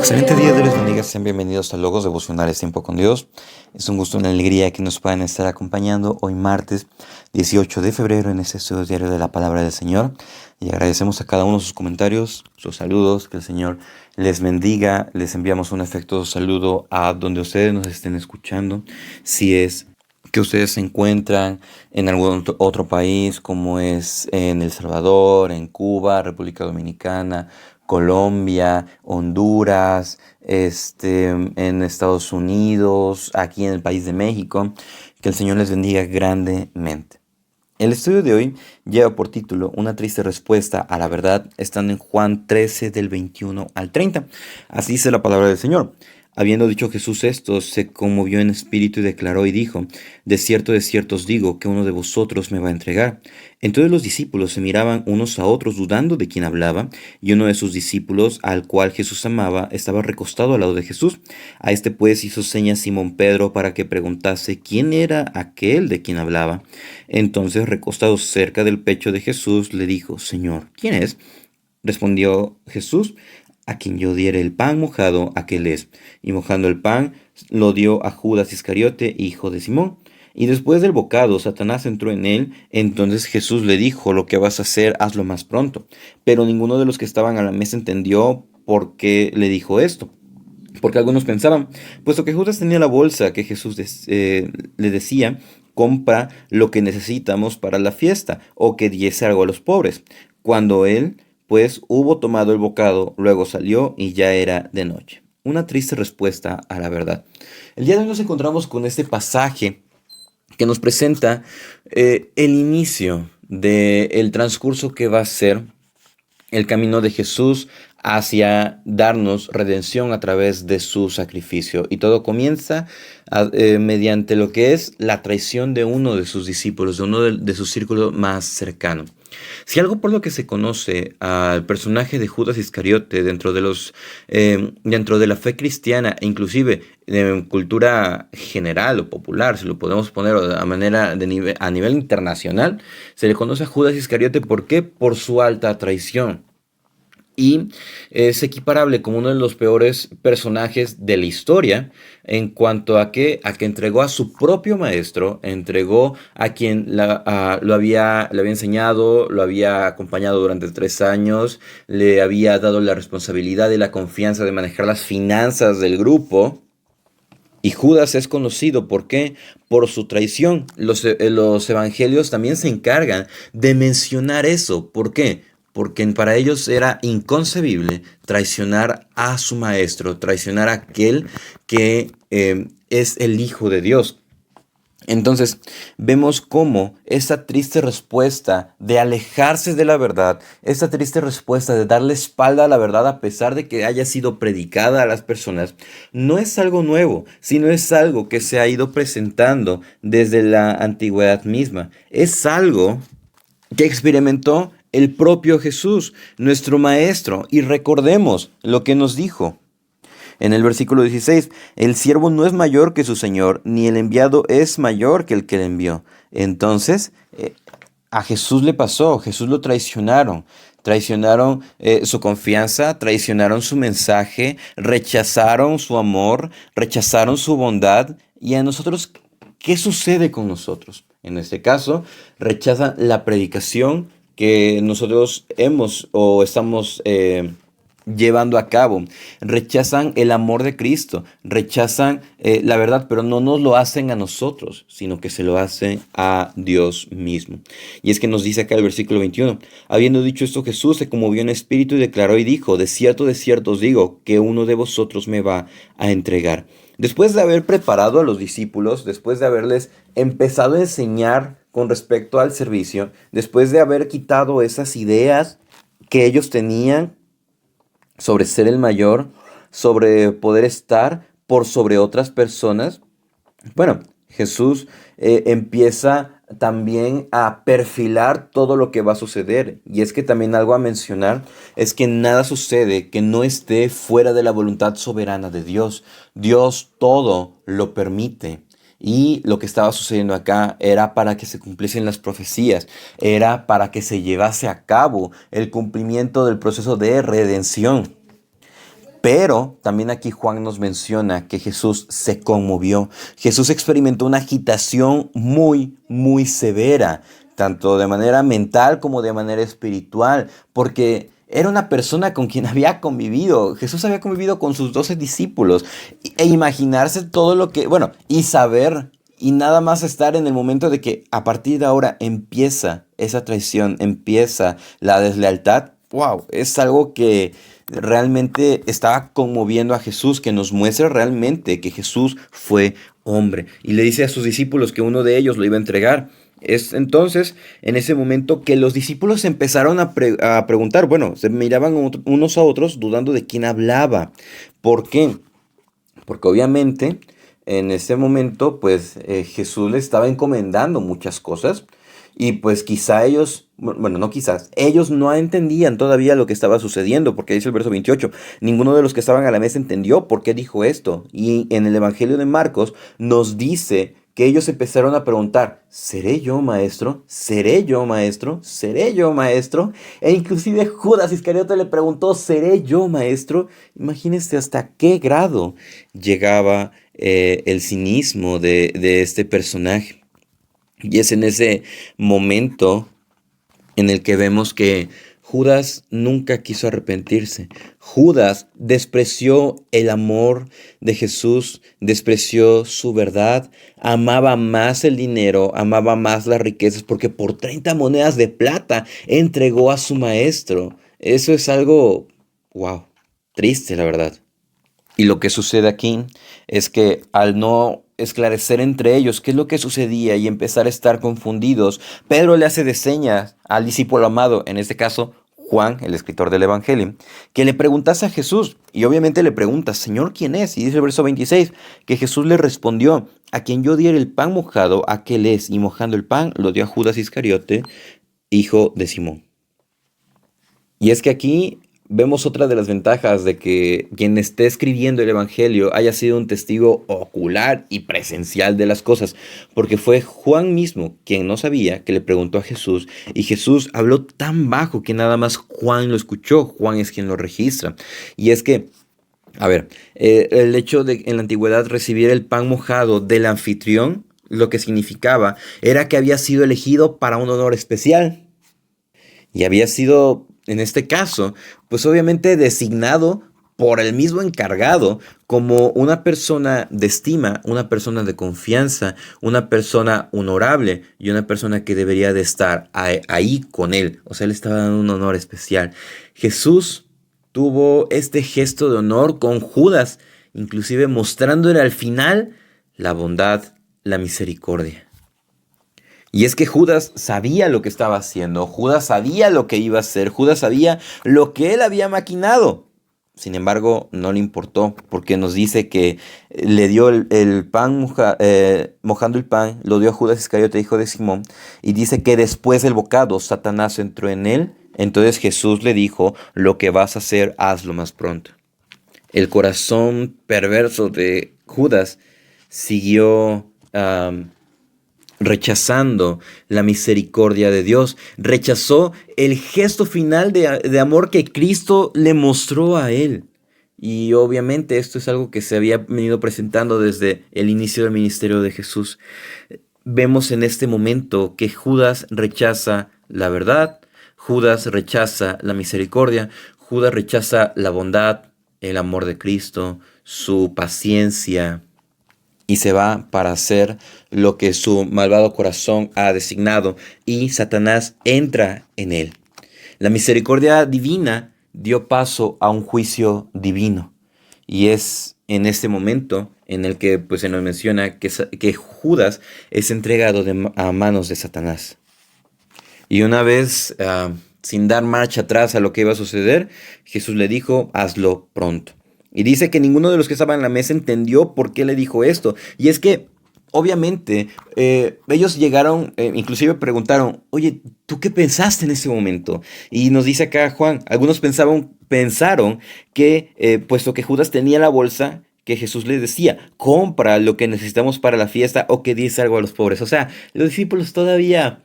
Excelente día, Dios les bendiga. Sean bienvenidos a Logos Devocionales Tiempo con Dios. Es un gusto y una alegría que nos puedan estar acompañando hoy martes 18 de febrero en este estudio diario de la Palabra del Señor. Y agradecemos a cada uno sus comentarios, sus saludos, que el Señor les bendiga. Les enviamos un afectuoso saludo a donde ustedes nos estén escuchando. Si es que ustedes se encuentran en algún otro país, como es en El Salvador, en Cuba, República Dominicana, Colombia, Honduras, en Estados Unidos, aquí en el país de México, que el Señor les bendiga grandemente. El estudio de hoy lleva por título Una triste respuesta a la verdad, estando en Juan 13 del 21 al 30. Así dice la palabra del Señor. Habiendo dicho Jesús esto, se conmovió en espíritu y declaró y dijo: de cierto os digo, que uno de vosotros me va a entregar. Entonces los discípulos se miraban unos a otros dudando de quién hablaba, y uno de sus discípulos, al cual Jesús amaba, estaba recostado al lado de Jesús. A este pues hizo señas Simón Pedro para que preguntase quién era aquel de quien hablaba. Entonces, recostado cerca del pecho de Jesús, le dijo: Señor, ¿quién es? Respondió Jesús: a quien yo diere el pan mojado, aquel es. Y mojando el pan, lo dio a Judas Iscariote, hijo de Simón. Y después del bocado, Satanás entró en él. Entonces Jesús le dijo: lo que vas a hacer, hazlo más pronto. Pero ninguno de los que estaban a la mesa entendió por qué le dijo esto. Porque algunos pensaban, puesto que Judas tenía la bolsa que Jesús le decía: compra lo que necesitamos para la fiesta, o que diese algo a los pobres. Cuando él, pues, hubo tomado el bocado, luego salió y ya era de noche. Una triste respuesta a la verdad. El día de hoy nos encontramos con este pasaje que nos presenta el inicio del transcurso que va a ser el camino de Jesús hacia darnos redención a través de su sacrificio. Y todo comienza mediante lo que es la traición de uno de sus discípulos, de uno de su círculo más cercano. Si algo por lo que se conoce al personaje de Judas Iscariote dentro de la fe cristiana e inclusive en cultura general o popular, si lo podemos poner a nivel internacional, se le conoce a Judas Iscariote. ¿Por qué? Por su alta traición. Y es equiparable como uno de los peores personajes de la historia en cuanto a que entregó a su propio maestro, entregó a quien le había enseñado, lo había acompañado durante 3 años, le había dado la responsabilidad y la confianza de manejar las finanzas del grupo. Y Judas es conocido, ¿por qué? Por su traición. Los evangelios también se encargan de mencionar eso. ¿Por qué? Porque para ellos era inconcebible traicionar a su maestro, traicionar a aquel que es el Hijo de Dios. Entonces, vemos cómo esa triste respuesta de alejarse de la verdad, esa triste respuesta de darle espalda a la verdad a pesar de que haya sido predicada a las personas, no es algo nuevo, sino es algo que se ha ido presentando desde la antigüedad misma. Es algo que experimentó el propio Jesús, nuestro Maestro, y recordemos lo que nos dijo. En el versículo 16, el siervo no es mayor que su señor, ni el enviado es mayor que el que le envió. Entonces, a Jesús le pasó, Jesús lo traicionaron su confianza, traicionaron su mensaje, rechazaron su amor, rechazaron su bondad. Y a nosotros, ¿qué sucede con nosotros? En este caso, rechazan la predicación que nosotros hemos o estamos llevando a cabo. Rechazan el amor de Cristo, rechazan la verdad, pero no nos lo hacen a nosotros, sino que se lo hacen a Dios mismo. Y es que nos dice acá el versículo 21, habiendo dicho esto, Jesús se conmovió en espíritu y declaró y dijo: de cierto os digo, que uno de vosotros me va a entregar. Después de haber preparado a los discípulos, después de haberles empezado a enseñar con respecto al servicio, después de haber quitado esas ideas que ellos tenían sobre ser el mayor, sobre poder estar por sobre otras personas, bueno, Jesús empieza también a perfilar todo lo que va a suceder. Y es que también algo a mencionar es que nada sucede que no esté fuera de la voluntad soberana de Dios. Dios todo lo permite. Y lo que estaba sucediendo acá era para que se cumpliesen las profecías, era para que se llevase a cabo el cumplimiento del proceso de redención. Pero también aquí Juan nos menciona que Jesús se conmovió. Jesús experimentó una agitación muy, muy severa, tanto de manera mental como de manera espiritual, porque era una persona con quien había convivido. Jesús había convivido con sus 12 discípulos. E imaginarse todo lo que, bueno, y saber y nada más estar en el momento de que a partir de ahora empieza esa traición, empieza la deslealtad. Wow, es algo que realmente estaba conmoviendo a Jesús, que nos muestra realmente que Jesús fue hombre. Y le dice a sus discípulos que uno de ellos lo iba a entregar. Es entonces en ese momento que los discípulos empezaron a preguntar, bueno, se miraban unos a otros dudando de quién hablaba. ¿Por qué? Porque obviamente en ese momento pues Jesús le estaba encomendando muchas cosas y pues quizá ellos, bueno, no quizás, ellos no entendían todavía lo que estaba sucediendo, porque dice el verso 28, ninguno de los que estaban a la mesa entendió por qué dijo esto. Y en el Evangelio de Marcos nos dice que ellos empezaron a preguntar, ¿seré yo maestro? ¿Seré yo maestro? ¿Seré yo maestro? E inclusive Judas Iscariote le preguntó, ¿seré yo maestro? Imagínense hasta qué grado llegaba el cinismo de este personaje. Y es en ese momento en el que vemos que Judas nunca quiso arrepentirse. Judas despreció el amor de Jesús, despreció su verdad, amaba más el dinero, amaba más las riquezas, porque por 30 monedas de plata entregó a su maestro. Eso es algo, wow, triste, la verdad. Y lo que sucede aquí es que al no esclarecer entre ellos qué es lo que sucedía y empezar a estar confundidos, Pedro le hace de señas al discípulo amado, en este caso Juan, el escritor del Evangelio, que le preguntase a Jesús. Y obviamente le pregunta, Señor, ¿quién es? Y dice el verso 26, que Jesús le respondió, a quien yo diera el pan mojado, aquel es. Y mojando el pan, lo dio a Judas Iscariote, hijo de Simón. Y es que aquí vemos otra de las ventajas de que quien esté escribiendo el Evangelio haya sido un testigo ocular y presencial de las cosas, porque fue Juan mismo quien no sabía que le preguntó a Jesús y Jesús habló tan bajo que nada más Juan lo escuchó. Juan es quien lo registra. Y es que a ver, el hecho de en la antigüedad recibir el pan mojado del anfitrión, lo que significaba era que había sido elegido para un honor especial. Y había sido, en este caso, pues obviamente designado por el mismo encargado como una persona de estima, una persona de confianza, una persona honorable y una persona que debería de estar ahí con él. O sea, él estaba dando un honor especial. Jesús tuvo este gesto de honor con Judas, inclusive mostrándole al final la bondad, la misericordia. Y es que Judas sabía lo que estaba haciendo, Judas sabía lo que iba a hacer, Judas sabía lo que él había maquinado. Sin embargo, no le importó, porque nos dice que le dio el pan, mojando el pan, lo dio a Judas Iscariote, hijo de Simón, y dice que después del bocado, Satanás entró en él. Entonces Jesús le dijo, lo que vas a hacer, hazlo más pronto. El corazón perverso de Judas siguió rechazando la misericordia de Dios, rechazó el gesto final de amor que Cristo le mostró a él. Y obviamente esto es algo que se había venido presentando desde el inicio del ministerio de Jesús. Vemos en este momento que Judas rechaza la verdad, Judas rechaza la misericordia, Judas rechaza la bondad, el amor de Cristo, su paciencia, y se va para hacer lo que su malvado corazón ha designado, y Satanás entra en él. La misericordia divina dio paso a un juicio divino, y es en este momento en el que pues, se nos menciona que Judas es entregado a manos de Satanás. Y una vez, sin dar marcha atrás a lo que iba a suceder, Jesús le dijo, hazlo pronto. Y dice que ninguno de los que estaban en la mesa entendió por qué le dijo esto. Y es que, obviamente, ellos llegaron, inclusive preguntaron, oye, ¿tú qué pensaste en ese momento? Y nos dice acá Juan, algunos pensaron que, puesto que Judas tenía la bolsa, que Jesús les decía, compra lo que necesitamos para la fiesta o que dice algo a los pobres. O sea, los discípulos todavía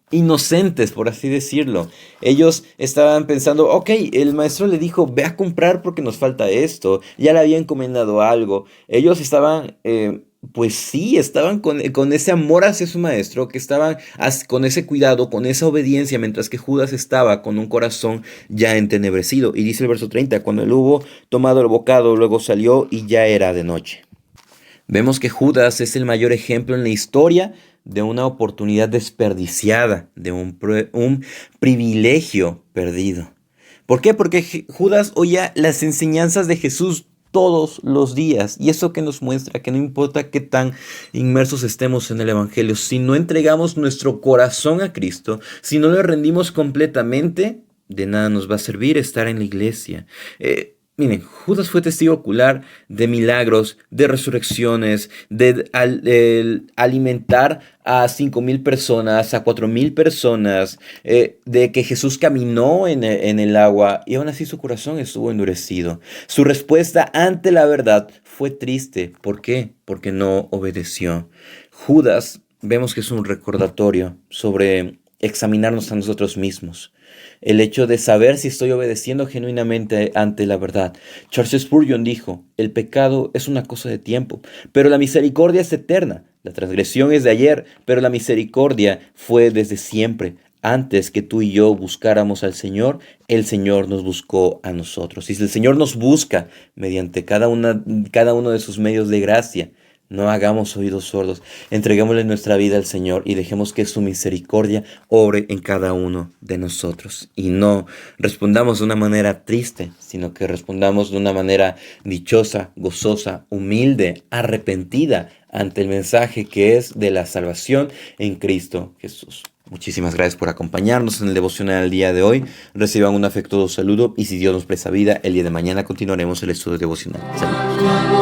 inocentes, por así decirlo. Ellos estaban pensando, ok, el maestro le dijo, ve a comprar porque nos falta esto. Ya le había encomendado algo. Ellos estaban, pues sí, estaban con ese amor hacia su maestro, que estaban con ese cuidado, con esa obediencia, mientras que Judas estaba con un corazón ya entenebrecido. Y dice el verso 30, cuando él hubo tomado el bocado, luego salió y ya era de noche. Vemos que Judas es el mayor ejemplo en la historia de una oportunidad desperdiciada, de un privilegio perdido. ¿Por qué? Porque Judas oía las enseñanzas de Jesús todos los días. Y eso que nos muestra que no importa qué tan inmersos estemos en el Evangelio, si no entregamos nuestro corazón a Cristo, si no le rendimos completamente, de nada nos va a servir estar en la iglesia. Miren, Judas fue testigo ocular de milagros, de resurrecciones, de alimentar a 5.000 personas, a 4.000 personas, de que Jesús caminó en el agua y aún así su corazón estuvo endurecido. Su respuesta ante la verdad fue triste. ¿Por qué? Porque no obedeció. Judas, vemos que es un recordatorio sobre examinarnos a nosotros mismos. El hecho de saber si estoy obedeciendo genuinamente ante la verdad. Charles Spurgeon dijo, el pecado es una cosa de tiempo, pero la misericordia es eterna. La transgresión es de ayer, pero la misericordia fue desde siempre. Antes que tú y yo buscáramos al Señor, el Señor nos buscó a nosotros. Y si el Señor nos busca mediante cada uno de sus medios de gracia, no hagamos oídos sordos, entreguémosle nuestra vida al Señor y dejemos que su misericordia obre en cada uno de nosotros. Y no respondamos de una manera triste, sino que respondamos de una manera dichosa, gozosa, humilde, arrepentida ante el mensaje que es de la salvación en Cristo Jesús. Muchísimas gracias por acompañarnos en el devocional del día de hoy. Reciban un afectuoso saludo y si Dios nos presta vida, el día de mañana continuaremos el estudio devocional. Saludos.